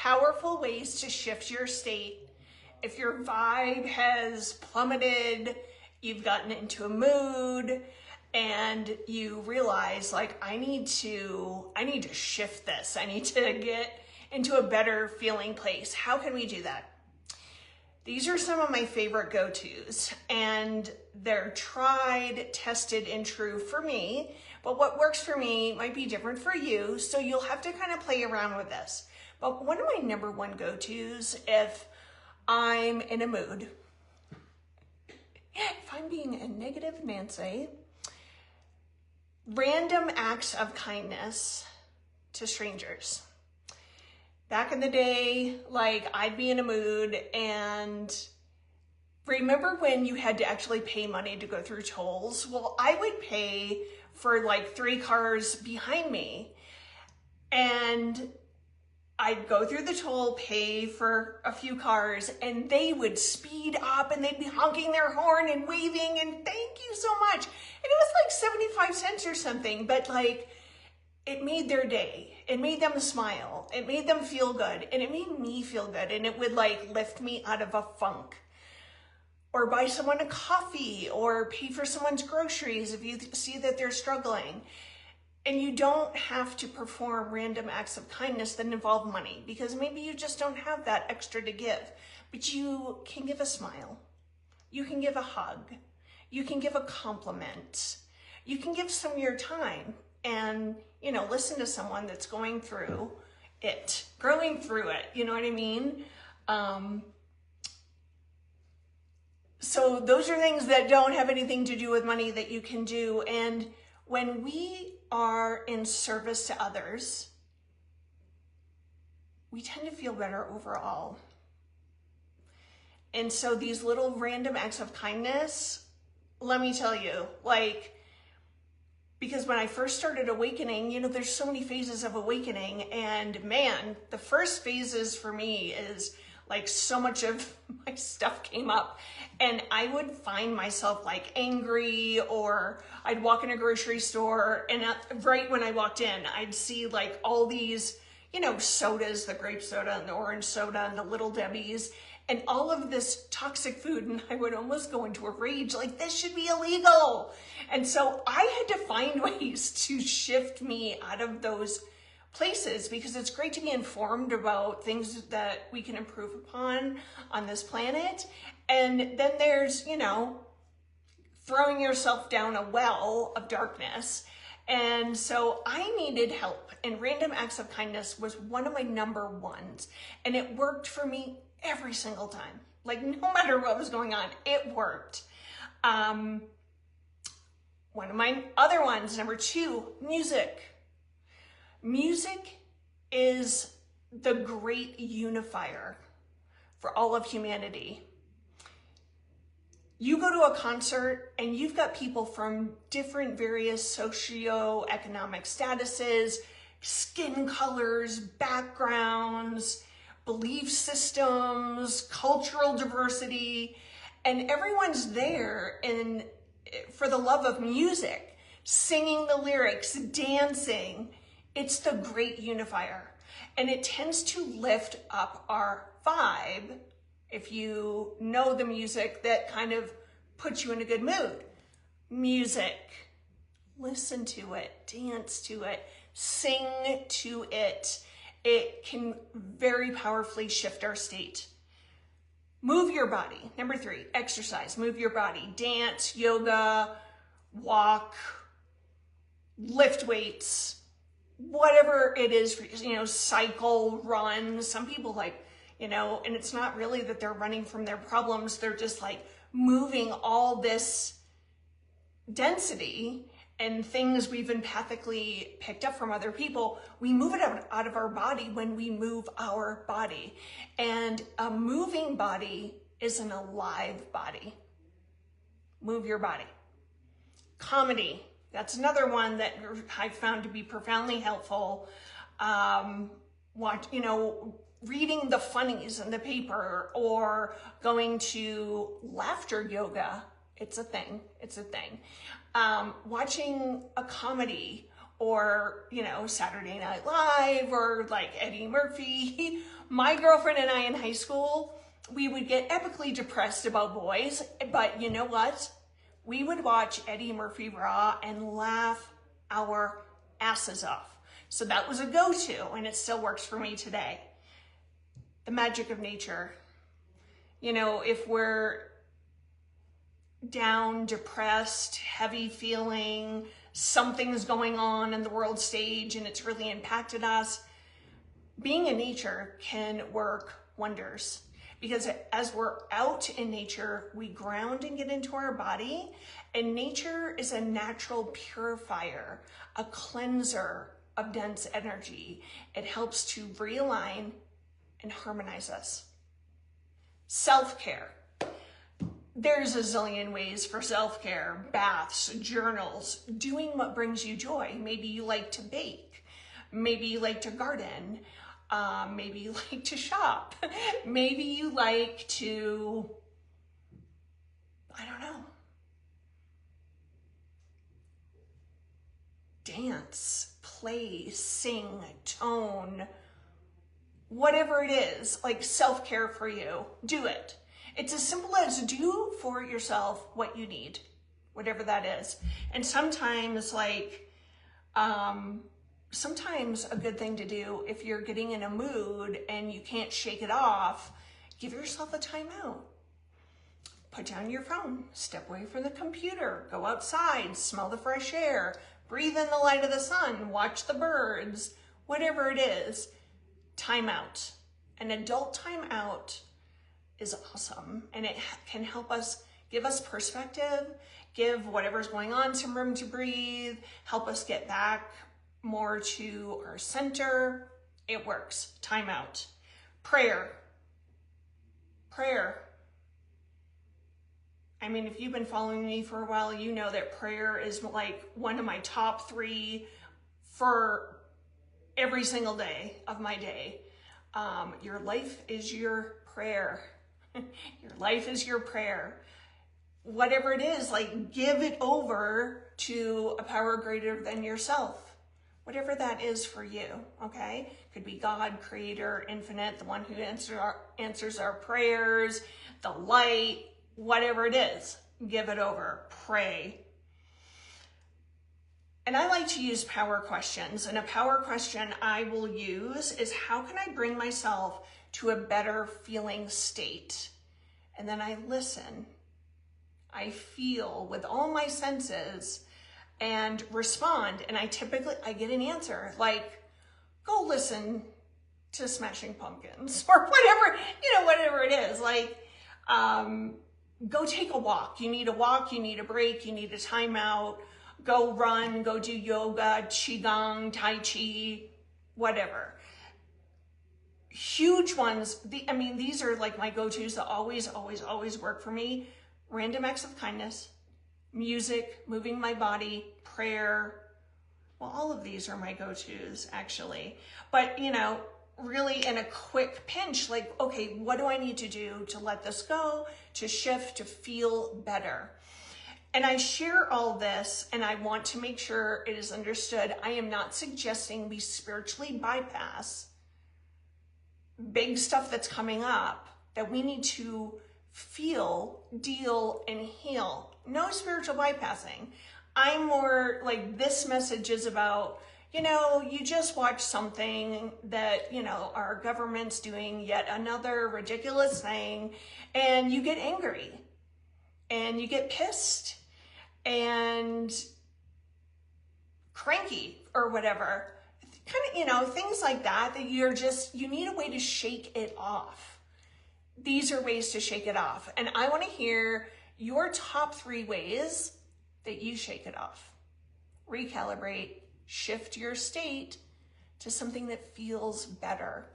powerful ways to shift your state. If your vibe has plummeted, you've gotten into a mood, and you realize, like, I need to shift this. I need to get into a better feeling place. How can we do that? These are some of my favorite go-tos, and they're tried, tested, and true for me, but what works for me might be different for you, so you'll have to kind of play around with this. But one of my number one go-tos, if I'm in a mood, if I'm being a negative Nancy, random acts of kindness to strangers. Back in the day, like, I'd be in a mood, and remember when you had to actually pay money to go through tolls? Well, I would pay for like 3 cars behind me, and I'd go through the toll, pay for a few cars, and they would speed up and they'd be honking their horn and waving and thank you so much. And it was like 75 cents or something, but like, it made their day. It made them smile. It made them feel good, and it made me feel good, and it would like lift me out of a funk. Or buy someone a coffee, or pay for someone's groceries if you see that they're struggling. And you don't have to perform random acts of kindness that involve money, because maybe you just don't have that extra to give. But you can give a smile. You can give a hug. You can give a compliment. You can give some of your time and, you know, listen to someone that's going through it, growing through it. You know what I mean? So those are things that don't have anything to do with money that you can do. And when we are in service to others, we tend to feel better overall. And so these little random acts of kindness, let me tell you, like, because when I first started awakening, you know, there's so many phases of awakening, and man, the first phases for me is like so much of my stuff came up, and I would find myself like angry, or I'd walk in a grocery store, and right when I walked in, I'd see like all these, you know, sodas, the grape soda and the orange soda and the Little Debbie's, and all of this toxic food, and I would almost go into a rage, like, this should be illegal. And so I had to find ways to shift me out of those places, because it's great to be informed about things that we can improve upon on this planet. And then there's, you know, throwing yourself down a well of darkness. And so I needed help, and random acts of kindness was one of my number ones. And it worked for me every single time. Like, no matter what was going on, it worked. One of my other ones, number 2, music. Music is the great unifier for all of humanity. You go to a concert and you've got people from different various socioeconomic statuses, skin colors, backgrounds, belief systems, cultural diversity, and everyone's there for the love of music, singing the lyrics, dancing. It's the great unifier, and it tends to lift up our vibe if you know the music that kind of puts you in a good mood. Music, listen to it, dance to it, sing to it. It can very powerfully shift our state. Move your body. Number 3, exercise, move your body, dance, yoga, walk, lift weights, whatever it is for you, you know, cycle, run. Some people like, you know, and it's not really that they're running from their problems. They're just like moving all this density and things we've empathically picked up from other people. We move it out of our body when we move our body. And a moving body is an alive body. Move your body. Comedy. That's another one that I found to be profoundly helpful. Reading the funnies in the paper, or going to laughter yoga. It's a thing. Watching a comedy, or, you know, Saturday Night Live or like Eddie Murphy. My girlfriend and I in high school, we would get epically depressed about boys, but you know what? We would watch Eddie Murphy Raw and laugh our asses off. So that was a go-to, and it still works for me today. The magic of nature. You know, if we're down, depressed, heavy feeling, something's going on in the world stage and it's really impacted us, being in nature can work wonders. Because as we're out in nature, we ground and get into our body, and nature is a natural purifier, a cleanser of dense energy. It helps to realign and harmonize us. Self-care. There's a zillion ways for self-care: baths, journals, doing what brings you joy. Maybe you like to bake. Maybe you like to garden. Maybe you like to shop. Maybe you like to, I don't know, dance, play, sing, tone, whatever it is, like self-care for you, do it. It's as simple as do for yourself what you need, whatever that is. And sometimes sometimes a good thing to do, if you're getting in a mood and you can't shake it off, give yourself a timeout. Put down your phone, step away from the computer, go outside, smell the fresh air, breathe in the light of the sun, watch the birds, whatever it is. Timeout. An adult timeout is awesome, and it can help us, give us perspective, give whatever's going on some room to breathe, help us get back more to our center. It works. Time out. Prayer. Prayer. I mean, if you've been following me for a while, you know that prayer is like one of my top 3 for every single day of my day. Your life is your prayer. Your life is your prayer. Whatever it is, like, give it over to a power greater than yourself. Whatever that is for you, okay? Could be God, Creator, Infinite, the one who answers our prayers, the light, whatever it is. Give it over. Pray. And I like to use power questions. And a power question I will use is, how can I bring myself to a better feeling state? And then I listen. I feel with all my senses and respond. And I get an answer like, go listen to Smashing Pumpkins or whatever, whatever it is. Like, go take a walk. You need a walk, you need a break, you need a timeout. Go run, go do yoga, qigong, tai chi, whatever. Huge ones. These are like my go-tos that always, always, always work for me. Random acts of kindness, music, moving my body, prayer. Well, all of these are my go-tos actually. But, really in a quick pinch, like, okay, what do I need to do to let this go, to shift, to feel better? And I share all this, and I want to make sure it is understood. I am not suggesting we spiritually bypass big stuff that's coming up that we need to feel, deal, and heal. No spiritual bypassing. I'm more like, this message is about, you just watch something that, our government's doing yet another ridiculous thing, and you get angry, and you get pissed, and cranky, or whatever. Kind of, things like that you need a way to shake it off. These are ways to shake it off. And I want to hear your top 3 ways that you shake it off. Recalibrate, shift your state to something that feels better.